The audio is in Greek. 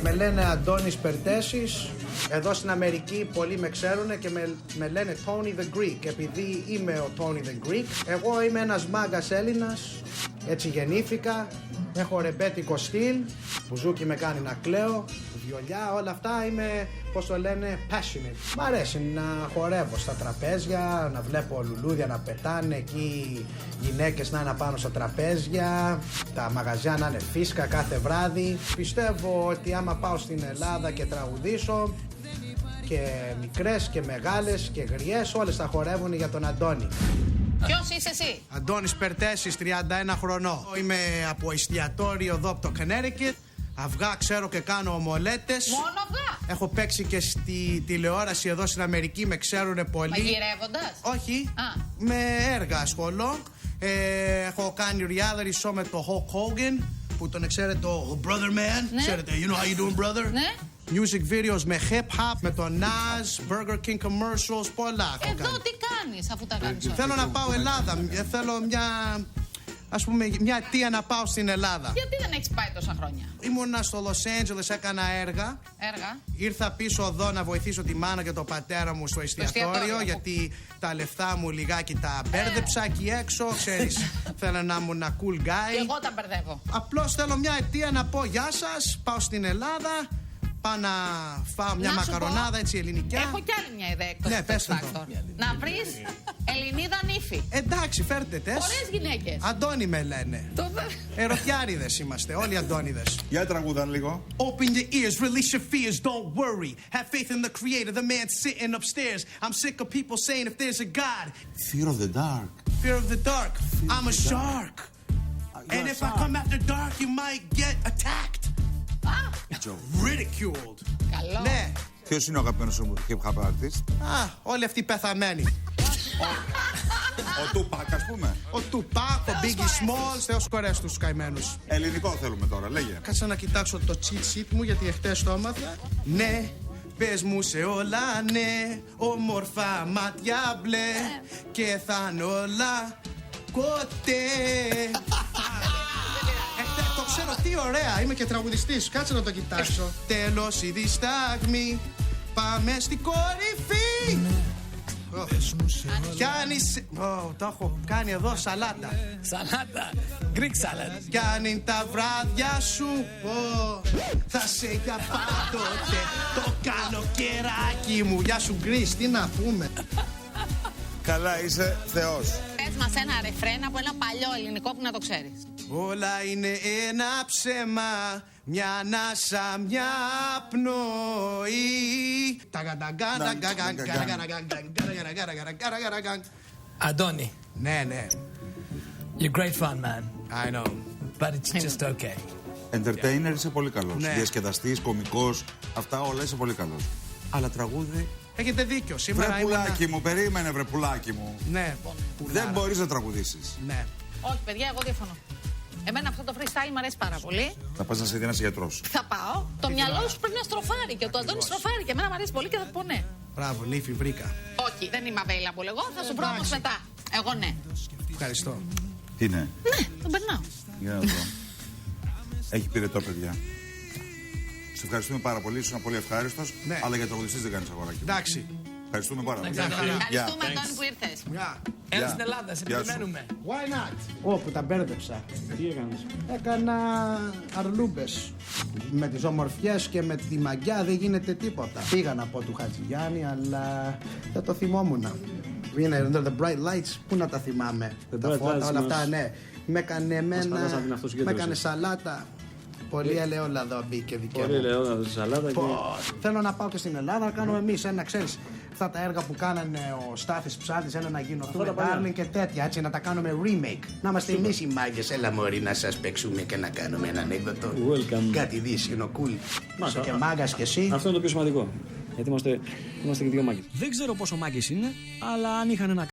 Με λένε Αντώνης Περτέσης. Εδώ στην Αμερική πολλοί με ξέρουν και με λένε Tony the Greek. Επειδή είμαι ο Tony the Greek, εγώ είμαι ένας μάγκας Έλληνας. Έτσι γεννήθηκα. Έχω ρεμπέτικο στυλ. Μπουζούκι με κάνει να κλαίω. Βιολιά, όλα αυτά είμαι, πώς το λένε, passionate. Μ' αρέσει να χορεύω στα τραπέζια, να βλέπω λουλούδια να πετάνε εκεί, γυναίκες να είναι πάνω στα τραπέζια, τα μαγαζιά να είναι φίσκα κάθε βράδυ. Πιστεύω ότι άμα πάω στην Ελλάδα και τραγουδήσω, και μικρές και μεγάλες και γριές, όλες θα χορεύουν για τον Αντώνη. Ποιος είσαι εσύ? Αντώνης Περτέσης, 31 χρονών. Είμαι από εστιατόριο εδώ από το Connecticut. Αυγά ξέρω και κάνω ομολέτες. Μόνο αυγά? Έχω παίξει και στη τηλεόραση εδώ στην Αμερική, με ξέρουνε πολύ. Μαγειρεύοντας? Όχι, με έργα ασχολώ. Έχω κάνει reality show με το Hulk Hogan, που τον ξέρετε, το Brother Man. Ναι. Ξέρετε, you know how you doing, brother? Ναι. Music videos με hip hop, με το Nas, Burger King commercials, πολλά έχω Εδώ κάνει. τι κάνεις αφού τα κάνεις όλα? Θέλω να πάω Ελλάδα, θέλω ας πούμε, μια αιτία να πάω στην Ελλάδα. Γιατί δεν έχεις πάει τόσα χρόνια? Ήμουνα στο Los Angeles, έκανα έργα. Ήρθα πίσω εδώ να βοηθήσω τη μάνα και τον πατέρα μου στο εστιατόριο, γιατί τα λεφτά μου λιγάκι τα μπέρδεψα εκεί έξω. Ξέρεις, θέλω να ήμουν ένα cool guy. Εγώ τα μπερδεύω. Απλώς θέλω μια αιτία να πω γεια σας, πάω στην Ελλάδα, πάω να φάω μια μακαρονάδα έτσι ελληνικά. Έχω κι άλλη μια ιδέα εκτός Ναι, του πες X το. Factor. Να βρεις Ελληνίδα νύφη. Εντάξει, φέρτε τες. Ωραίες γυναίκες. Αντώνη με λένε. Ερωτιάριδες είμαστε, όλοι Αντώνιδες. Για τραγούδαν λίγο. Open your ears, release your fears, don't worry. Have faith in the creator, the man sitting upstairs. I'm sick of people saying if there's a God. Fear of the dark. Fear of the dark. I'm a shark. And if I come after dark, you might get attacked. Ridiculed. Καλό. Ναι. Ποιος είναι ο αγαπημένος σου hip hop artist? Όλοι αυτοί πεθαμένοι. Ο Τούπακ, ας πούμε. Ο Τουπάκ, ο Biggie Smalls, Θεός κορές τους καημένους. Ελληνικό θέλουμε τώρα, λέγε. Κάτσα να κοιτάξω το cheat sheet μου, γιατί εχθές το έμαθα. Ναι, πες μου σε όλα ναι, όμορφα μάτια μπλε, και θα είναι όλα κοτέ. Το ξέρω, τι ωραία, είμαι και τραγουδιστής, κάτσε να το κοιτάξω. Τέλος η δισταγμή, πάμε στην κορυφή. Πιάνεις, το έχω κάνει εδώ σαλάτα. Σαλάτα, Greek salad. Πιάνει τα βράδια σου, θα σε για πάντοτε το καλοκαιράκι μου. Γεια σου Γκρίς, τι να πούμε. Καλά, είσαι θεός. Πες μας ένα ρεφρέν από ένα παλιό ελληνικό που να το ξέρεις. Όλα είναι ένα ψέμα, μια ανάσα, μια πνοή. Αντώνη, Ναι, ναι. you're great fun, man. I know. But it's just okay. Entertainer είσαι πολύ καλός. Ναι. Διασκεδαστής, κωμικός, αυτά όλα είσαι πολύ καλός. Αλλά τραγούδι. Έχετε δίκιο, σήμερα Βρε πουλάκι μου, περίμενε βρε πουλάκι μου. Ναι, Δεν μπορείς να τραγουδήσεις. ναι. Όχι παιδιά, εγώ διαφωνώ. Εμένα αυτό το freestyle μου αρέσει πάρα πολύ. Θα πας να σε δει ένας γιατρός. Θα πάω. Το μυαλό σου πρέπει να στροφάρει και το Αντώνη στροφάρει. Και εμένα μου αρέσει πολύ και θα πω ναι. Μπράβο, νύφη, βρήκα. Όχι, δεν είμαι available εγώ. Θα σου πω όμως μετά. Εγώ ναι. Ευχαριστώ. Τι είναι? Ναι, τον περνάω. Για να δω. Έχει πυρετό, παιδιά. Σε ευχαριστούμε πάρα πολύ. Ήσουν πολύ ευχάριστος. Ναι. Αλλά για τραγουδιστής δεν κάνεις αγοράκι. Εντάξει. Ευχαριστούμε πάρα πολύ. Ευχαριστούμε Αντώνη που ήρθες. Γεια. Έλα στην Ελλάδα, σε Γεια σου. περιμένουμε. Why not? Όπου τα μπέρδεψα. Τι έκανες? Έκανα αρλούμπες. Με τις ομορφιές και με τη μαγιά δεν γίνεται τίποτα. Πήγα να πω του Χατζηγιάννη, αλλά δεν το θυμόμουν. Είναι under the bright lights, πού να τα θυμάμαι. Τα bright φώτα, lights όλα αυτά, μας- ναι. Με έκανε εμένα, περάσαν την αυτοσυγκέντρωση. με έκανε σαλάτα. Πολύ ελαιόλαδο μπήκε δικαίω Πολύ μου. ελαιόλαδο στη σαλάτα και... Θέλω να πάω και στην Ελλάδα να κάνουμε εμείς ένα, ξέρεις, αυτά τα έργα που κάνανε ο Στάθης Ψάτης, ένα να γίνωθούμε τα παλιά. Darling και τέτοια, έτσι, να τα κάνουμε remake. Να είμαστε εμείς οι μάγκες, έλα μωρί να σας παίξουμε και να κάνουμε ένα ανέκδοτο. Welcome. Κάτι δύσινο, cool. Είσαι και μάγκας κι εσύ. Αυτό είναι το πιο σημαντικό. Γιατί είμαστε και δύο μάγκες. Δεν ξέρω πόσο μάγκες είναι, αλλά αν είχαν ένα